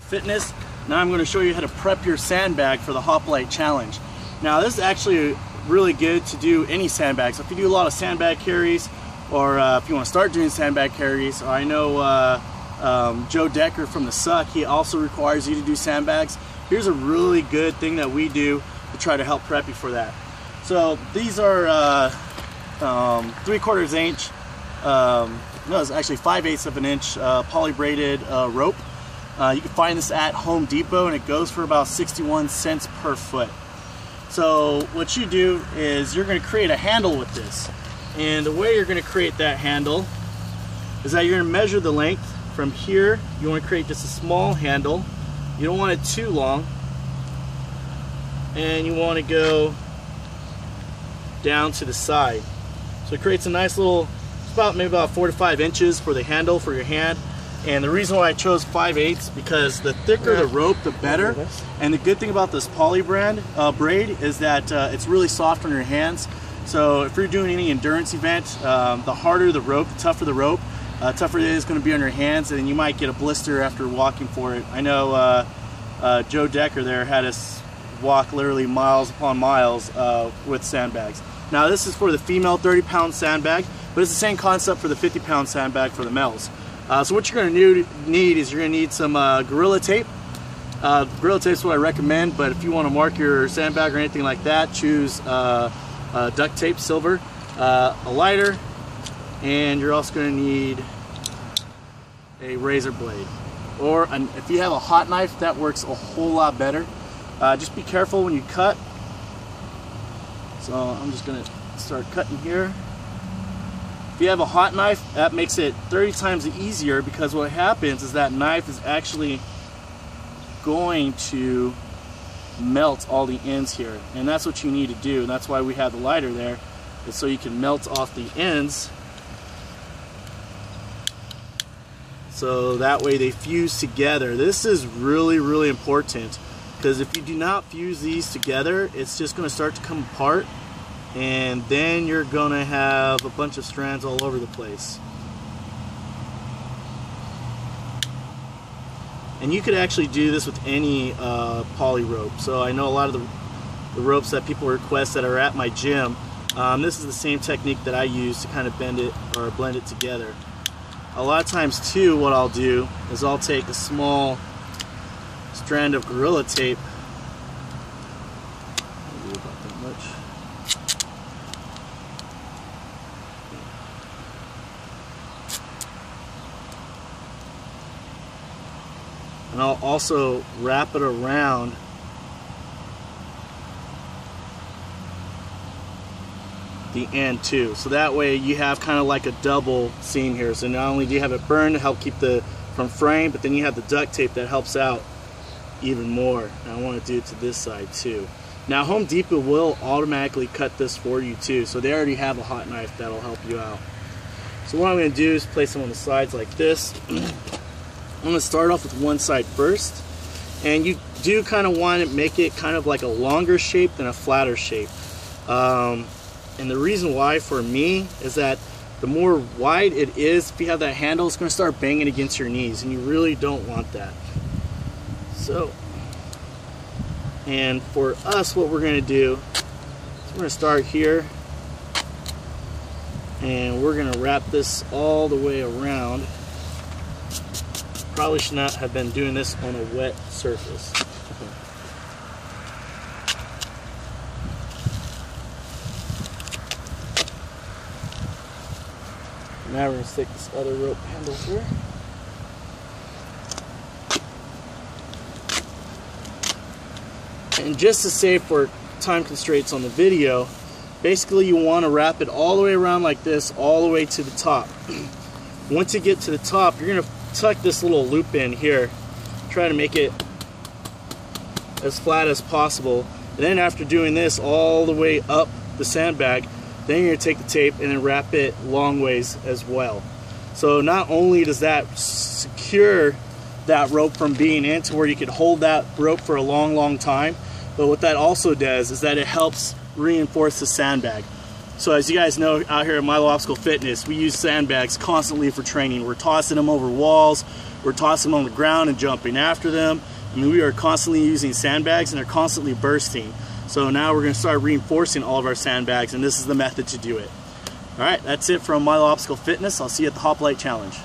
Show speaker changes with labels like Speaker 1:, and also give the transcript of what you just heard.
Speaker 1: Fitness. Now I'm going to show you how to prep your sandbag for the Hoplite challenge. Now this is actually really good to do any sandbag. So if you do a lot of sandbag carries, or if you want to start doing sandbag carries, or I know Joe Decker from the Suck, he also requires you to do sandbags. Here's a really good thing that we do to try to help prep you for that. So these are 3/4 inch, no, it's actually 5/8 of an inch poly braided rope. You can find this at Home Depot, and it goes for about 61 cents per foot. So what you do is you're going to create a handle with this, and the way you're going to create that handle is that you're going to measure the length from here. You want to create just a small handle. You don't want it too long, and you want to go down to the side. So it creates a nice little, it's about maybe about 4 to 5 inches for the handle for your hand. And the reason why I chose 5/8 because the thicker the rope, the better. And the good thing about this poly braid is that it's really soft on your hands. So if you're doing any endurance event, the harder the rope, the tougher the rope, tougher it is going to be on your hands, and you might get a blister after walking for it. I know Joe Decker there had us walk literally miles upon miles with sandbags. Now this is for the female 30-pound sandbag, but it's the same concept for the 50-pound sandbag for the males. So what you're going to need is you're going to need some Gorilla Tape. Gorilla Tape is what I recommend, but if you want to mark your sandbag or anything like that, choose duct tape, silver, a lighter, and you're also going to need a razor blade. Or if you have a hot knife, that works a whole lot better. Just be careful when you cut. So I'm just going to start cutting here. If you have a hot knife, that makes it 30 times easier, because what happens is that knife is actually going to melt all the ends here, and that's what you need to do, and that's why we have the lighter there, is so you can melt off the ends, so that way they fuse together. This is really, really important, because if you do not fuse these together, it's just going to start to come apart, and then you're gonna have a bunch of strands all over the place. And you could actually do this with any poly rope. So I know a lot of the ropes that people request that are at my gym, this is the same technique that I use to kind of bend it or blend it together. A lot of times too, what I'll do is I'll take a small strand of Gorilla Tape, maybe about that much, and I'll also wrap it around the end too. So that way you have kind of like a double seam here. So not only do you have it burned to help keep from fraying, but then you have the duct tape that helps out even more. And I want to do it to this side too. Now Home Depot will automatically cut this for you too. So they already have a hot knife that'll help you out. So what I'm going to do is place them on the sides like this. I'm going to start off with one side first, and you do kind of want to make it kind of like a longer shape than a flatter shape. And the reason why for me is that the more wide it is, if you have that handle, it's going to start banging against your knees, and you really don't want that. So, and for us, what we're going to do is we're going to start here, and we're going to wrap this all the way around. Probably should not have been doing this on a wet surface. Now we're going to take this other rope handle here. And just to save for time constraints on the video, basically you want to wrap it all the way around like this, all the way to the top. Once you get to the top, you're going to tuck this little loop in here, try to make it as flat as possible, and then after doing this all the way up the sandbag, then you're going to take the tape and then wrap it long ways as well. So not only does that secure that rope from being in to where you could hold that rope for a long time, but what that also does is that it helps reinforce the sandbag. So as you guys know, out here at Milo Obstacle Fitness, we use sandbags constantly for training. We're tossing them over walls, we're tossing them on the ground and jumping after them. I mean, we are constantly using sandbags and they're constantly bursting. So now we're going to start reinforcing all of our sandbags, and this is the method to do it. All right, that's it from Milo Obstacle Fitness. I'll see you at the Hoplite Challenge.